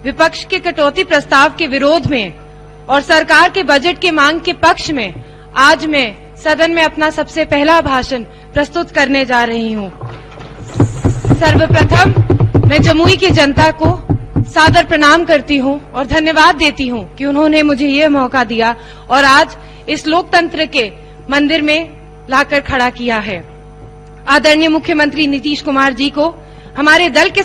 विपक्ष के कटौती प्रस्ताव के विरोध में और सरकार के बजट के मांग के पक्ष में आज मैं सदन में अपना सबसे पहला भाषण प्रस्तुत करने जा रही हूं। सर्वप्रथम मैं जमुई की जनता को सादर प्रणाम करती हूं और धन्यवाद देती हूं कि उन्होंने मुझे ये मौका दिया और आज इस लोकतंत्र के मंदिर में लाकर खड़ा किया है। आदरणीय मुख्यमंत्री नीतीश कुमार जी को, हमारे दल के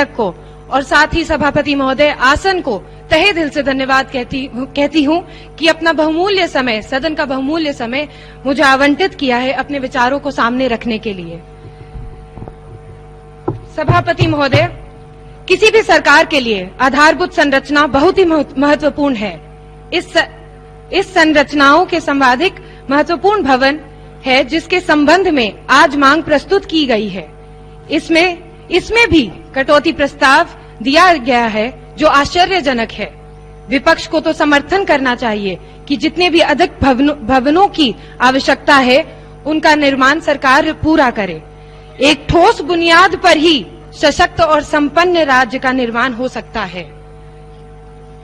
को और साथ ही सभापति महोदय आसन को तहे दिल से धन्यवाद कहती हूं कि अपना बहुमूल्य समय, सदन का बहुमूल्य समय मुझे आवंटित किया है अपने विचारों को सामने रखने के लिए। सभापति महोदय, किसी भी सरकार के लिए आधारभूत संरचना बहुत ही महत्वपूर्ण है। इस संरचनाओं के संवादिक महत्वपूर्ण भवन है जिसके संबंध में आज मांग प्रस्तुत की गई है। इसमें भी कटौती प्रस्ताव दिया गया है जो आश्चर्यजनक है। विपक्ष को तो समर्थन करना चाहिए कि जितने भी अधिक भवनों की आवश्यकता है उनका निर्माण सरकार पूरा करे। एक ठोस बुनियाद पर ही सशक्त और संपन्न राज्य का निर्माण हो सकता है।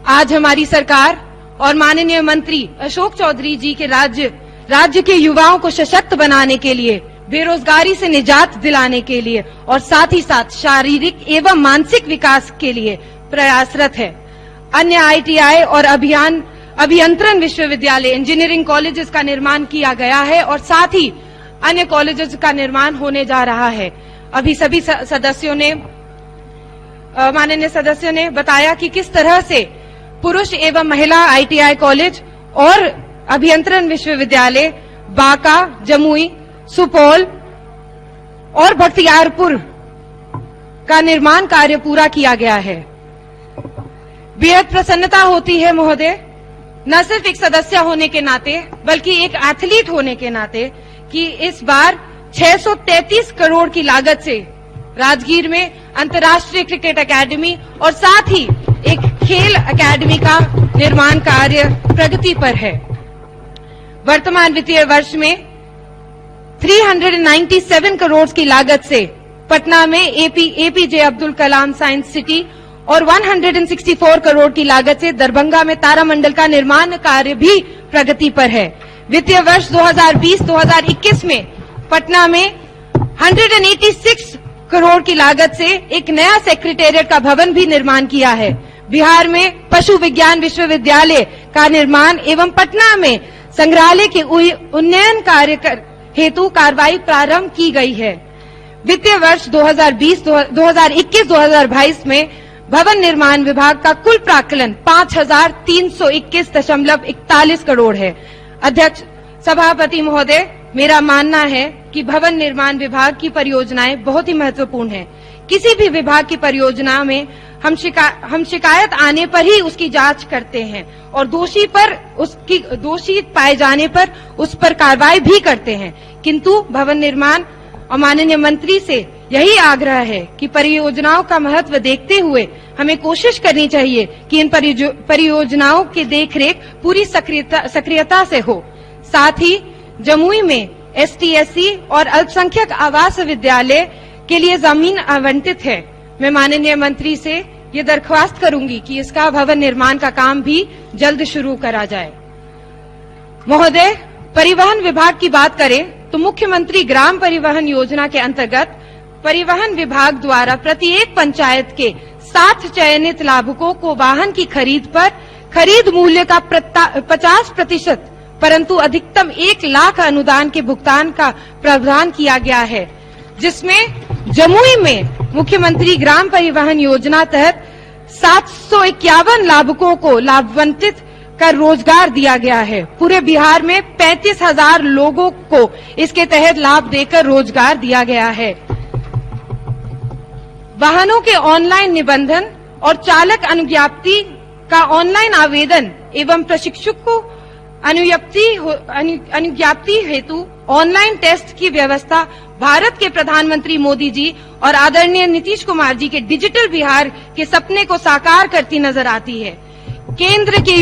आज हमारी सरकार और माननीय मंत्री अशोक चौधरी जी के राज्य के युवाओं को सशक्त बनाने के लिए, बेरोजगारी से निजात दिलाने के लिए और साथ ही साथ शारीरिक एवं मानसिक विकास के लिए प्रयासरत है। अन्य आईटीआई और अभियंत्रण विश्वविद्यालय, इंजीनियरिंग कॉलेजेस का निर्माण किया गया है और साथ ही अन्य कॉलेजेस का निर्माण होने जा रहा है। अभी सभी माननीय सदस्यों ने बताया कि किस तरह से पुरुष एवं महिला आईटीआई कॉलेज और अभियंत्रण विश्वविद्यालय बांका, जमुई, सुपौल और बख्तियारपुर का निर्माण कार्य पूरा किया गया है। बेहद प्रसन्नता होती है महोदय, न सिर्फ एक सदस्य होने के नाते बल्कि एक एथलीट होने के नाते, कि इस बार 633 करोड़ की लागत से राजगीर में अंतर्राष्ट्रीय क्रिकेट एकेडमी और साथ ही एक खेल एकेडमी का निर्माण कार्य प्रगति पर है। वर्तमान वित्तीय वर्ष में 397 करोड़ की लागत से पटना में APJ Abdul Kalam science city और 164 करोड़ की लागत से दरभंगा में तारामंडल का निर्माण कार्य भी प्रगति पर है। वित्तीय वर्ष 2020-2021 में पटना में 186 करोड़ की लागत से एक नया सेक्रेटेरिएट का भवन भी निर्माण किया है। बिहार में पशु विज्ञान विश्वविद्यालय का निर्माण एवं पटना में संग्रहालय के उन्नयन कार्य हेतु कार्रवाई प्रारंभ की गई है। वित्तीय वर्ष 2021-2022 में भवन निर्माण विभाग का कुल प्राक्कलन 5,321.41 करोड़ है। अध्यक्ष, सभापति महोदय, मेरा मानना है कि भवन निर्माण विभाग की परियोजनाएं बहुत ही महत्वपूर्ण है। किसी भी विभाग की परियोजना में हम शिकायत आने पर ही उसकी जांच करते हैं और दोषी पाए जाने पर उस पर कार्रवाई भी करते हैं, किंतु भवन निर्माण और माननीय मंत्री से यही आग्रह है कि परियोजनाओं का महत्व देखते हुए हमें कोशिश करनी चाहिए कि इन परियोजनाओं की देखरेख पूरी सक्रियता से हो। साथ ही जमुई में एसटी/एससी और अल्पसंख्यक आवास विद्यालय के लिए जमीन आवंटित है। मैं माननीय मंत्री से ये दरख्वास्त करूंगी कि इसका भवन निर्माण का काम भी जल्द शुरू करा जाए। महोदय, परिवहन विभाग की बात करें तो मुख्यमंत्री ग्राम परिवहन योजना के अंतर्गत परिवहन विभाग द्वारा प्रत्येक पंचायत के 7 चयनित लाभुकों को वाहन की खरीद पर खरीद मूल्य का 50% परंतु अधिकतम 1 लाख अनुदान के भुगतान का प्रावधान किया गया है, जिसमें जमुई में मुख्यमंत्री ग्राम परिवहन योजना तहत 751 लाभुकों को लाभान्वित कर रोजगार दिया गया है। पूरे बिहार में 35,000 लोगों को इसके तहत लाभ देकर रोजगार दिया गया है। वाहनों के ऑनलाइन निबंधन और चालक अनुज्ञप्ति का ऑनलाइन आवेदन एवं प्रशिक्षक को अनुज्ञप्ति हेतु ऑनलाइन टेस्ट की व्यवस्था भारत के प्रधानमंत्री मोदी जी और आदरणीय नीतीश कुमार जी के डिजिटल बिहार के सपने को साकार करती नजर आती है। केंद्र की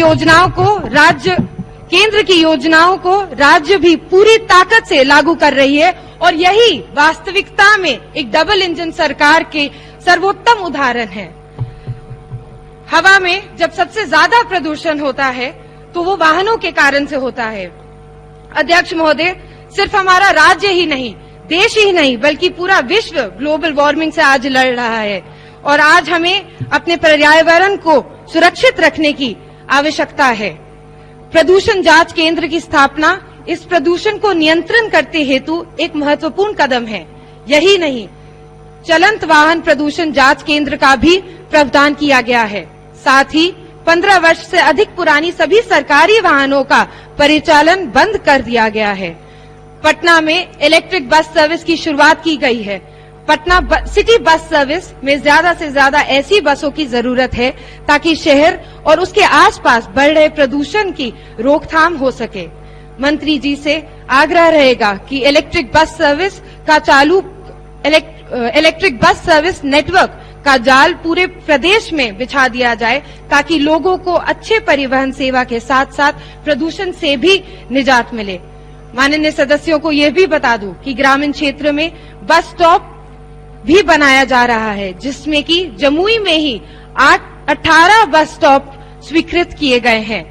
योजनाओं को राज्य भी पूरी ताकत से लागू कर रही है और यही वास्तविकता में एक डबल इंजन सरकार के सर्वोत्तम उदाहरण है। हवा में जब सबसे ज्यादा प्रदूषण होता है तो वो वाहनों के कारण से होता है। अध्यक्ष महोदय, सिर्फ हमारा राज्य ही नहीं, देश ही नहीं, बल्कि पूरा विश्व ग्लोबल वार्मिंग से आज लड़ रहा है और आज हमें अपने पर्यावरण को सुरक्षित रखने की आवश्यकता है। प्रदूषण जांच केंद्र की स्थापना इस प्रदूषण को नियंत्रण करते हेतु एक महत्वपूर्ण कदम है। यही नहीं, चलंत वाहन प्रदूषण जांच केंद्र का भी प्रावधान किया गया है। साथ ही 15 वर्ष से अधिक पुरानी सभी सरकारी वाहनों का परिचालन बंद कर दिया गया है। पटना में इलेक्ट्रिक बस सर्विस की शुरुआत की गई है। पटना सिटी बस सर्विस में ज्यादा से ज्यादा ऐसी बसों की जरूरत है ताकि शहर और उसके आसपास बढ़ रहे प्रदूषण की रोकथाम हो सके। मंत्री जी से आग्रह रहेगा कि इलेक्ट्रिक बस सर्विस नेटवर्क का जाल पूरे प्रदेश में बिछा दिया जाए ताकि लोगों को अच्छे परिवहन सेवा के साथ साथ प्रदूषण से भी निजात मिले। माननीय सदस्यों को यह भी बता दूं कि ग्रामीण क्षेत्र में बस स्टॉप भी बनाया जा रहा है, जिसमें कि जमुई में ही 18 बस स्टॉप स्वीकृत किए गए हैं।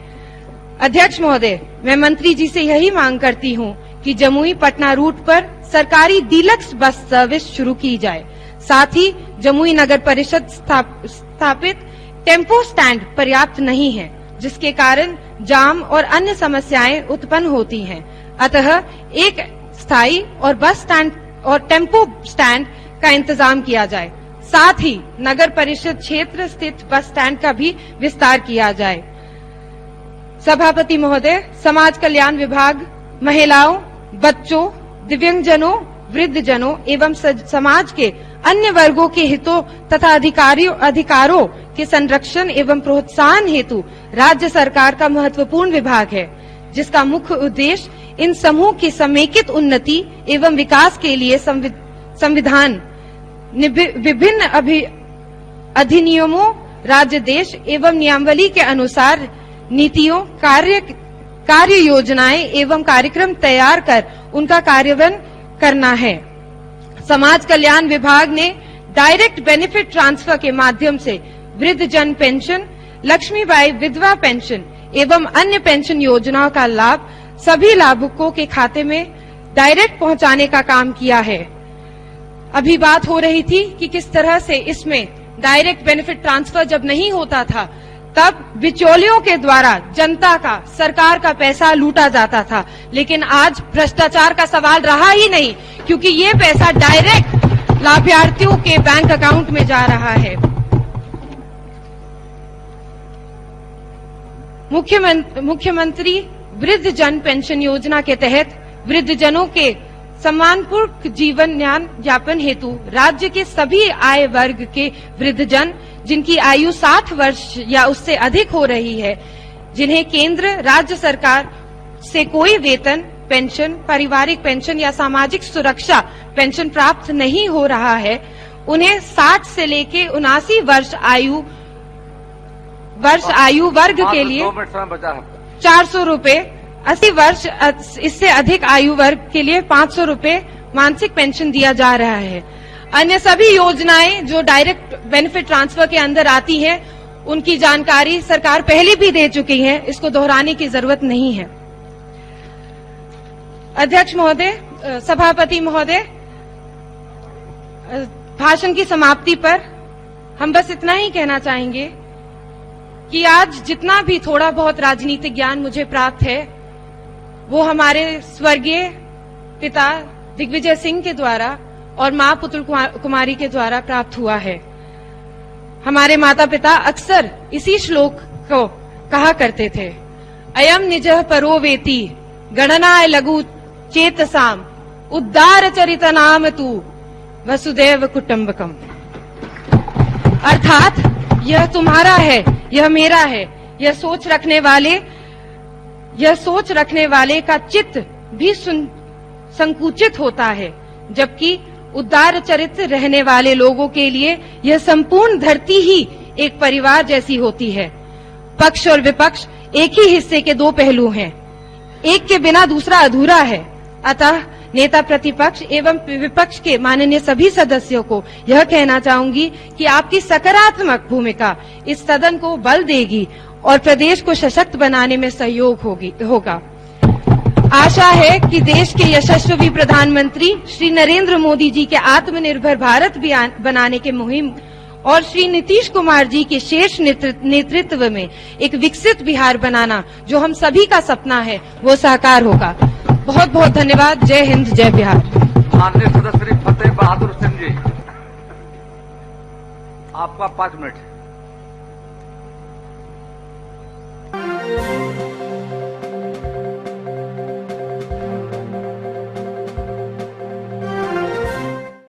अध्यक्ष महोदय, मैं मंत्री जी से यही मांग करती हूं कि जमुई पटना रूट पर सरकारी डीलक्स बस सर्विस शुरू की जाए। साथ ही जमुई नगर परिषद स्थापित टेम्पो स्टैंड पर्याप्त नहीं है, जिसके कारण जाम और अन्य समस्याएं उत्पन्न होती हैं। अतः एक स्थायी और बस स्टैंड और टेम्पो स्टैंड का इंतजाम किया जाए। साथ ही नगर परिषद क्षेत्र स्थित बस स्टैंड का भी विस्तार किया जाए। सभापति महोदय, समाज कल्याण विभाग महिलाओं, बच्चों, दिव्यांगजनों, वृद्धजनों एवं समाज के अन्य वर्गों के हितों तथा अधिकारों के संरक्षण एवं प्रोत्साहन हेतु राज्य सरकार का महत्वपूर्ण विभाग है, जिसका मुख्य उद्देश्य इन समूह की समेकित उन्नति एवं विकास के लिए संविधान, विभिन्न अधिनियमों, राज्य देश एवं नियमावली के अनुसार नीतियों, कार्य योजनाएं एवं कार्यक्रम तैयार कर उनका कार्यान्वयन करना है। समाज कल्याण विभाग ने डायरेक्ट बेनिफिट ट्रांसफर के माध्यम से वृद्धजन पेंशन, लक्ष्मीबाई विधवा पेंशन एवं अन्य पेंशन योजनाओं का लाभ सभी लाभुकों के खाते में डायरेक्ट पहुंचाने का काम किया है। अभी बात हो रही थी कि किस तरह से इसमें डायरेक्ट बेनिफिट ट्रांसफर जब नहीं होता था तब बिचौलियों के द्वारा जनता का, सरकार का पैसा लूटा जाता था, लेकिन आज भ्रष्टाचार का सवाल रहा ही नहीं, क्योंकि ये पैसा डायरेक्ट लाभार्थियों के बैंक अकाउंट में जा रहा है। मुख्यमंत्री वृद्ध जन पेंशन योजना के तहत वृद्धजनों के सम्मानपूर्ण जीवन यापन हेतु राज्य के सभी आय वर्ग के वृद्धजन जिनकी आयु 60 वर्ष या उससे अधिक हो रही है, जिन्हें केंद्र राज्य सरकार से कोई वेतन, पेंशन, पारिवारिक पेंशन या सामाजिक सुरक्षा पेंशन प्राप्त नहीं हो रहा है, उन्हें 60 से लेके 79 वर्ष आयु वर्ग के लिए 400 रूपये, 80 वर्ष इससे अधिक आयु वर्ग के लिए 500 रूपये मासिक पेंशन दिया जा रहा है। अन्य सभी योजनाएं जो डायरेक्ट बेनिफिट ट्रांसफर के अंदर आती हैं, उनकी जानकारी सरकार पहले भी दे चुकी है, इसको दोहराने की जरूरत नहीं है। अध्यक्ष महोदय, सभापति महोदय, भाषण की समाप्ति पर हम बस इतना ही कहना चाहेंगे कि आज जितना भी थोड़ा बहुत राजनीतिक ज्ञान मुझे प्राप्त है, वो हमारे स्वर्गीय पिता दिग्विजय सिंह के द्वारा और मां पुतुल कुमारी के द्वारा प्राप्त हुआ है। हमारे माता पिता अक्सर इसी श्लोक को कहा करते थे, अयम निजः परो वेति गणनाय लघु चेतसाम उद्धार चरित नाम तू वसुदेव कुटुंबकम। अर्थात यह तुम्हारा है, यह मेरा है, यह सोच रखने वाले का चित्त भी संकुचित होता है, जबकि उदार चरित्र रहने वाले लोगों के लिए यह संपूर्ण धरती ही एक परिवार जैसी होती है। पक्ष और विपक्ष एक ही हिस्से के दो पहलू हैं, एक के बिना दूसरा अधूरा है। अतः नेता प्रतिपक्ष एवं विपक्ष के माननीय सभी सदस्यों को यह कहना चाहूंगी कि आपकी सकारात्मक भूमिका इस सदन को बल देगी और प्रदेश को सशक्त बनाने में सहयोग होगा। आशा है कि देश के यशस्वी प्रधानमंत्री श्री नरेंद्र मोदी जी के आत्मनिर्भर भारत बनाने के मुहिम और श्री नीतीश कुमार जी के शेष नेतृत्व में एक विकसित बिहार बनाना जो हम सभी का सपना है वो साकार होगा। बहुत बहुत धन्यवाद। जय हिंद, जय बिहार। माननीय सदस्य श्री फतेह बहादुर सिंह जी, आपका 5 मिनट।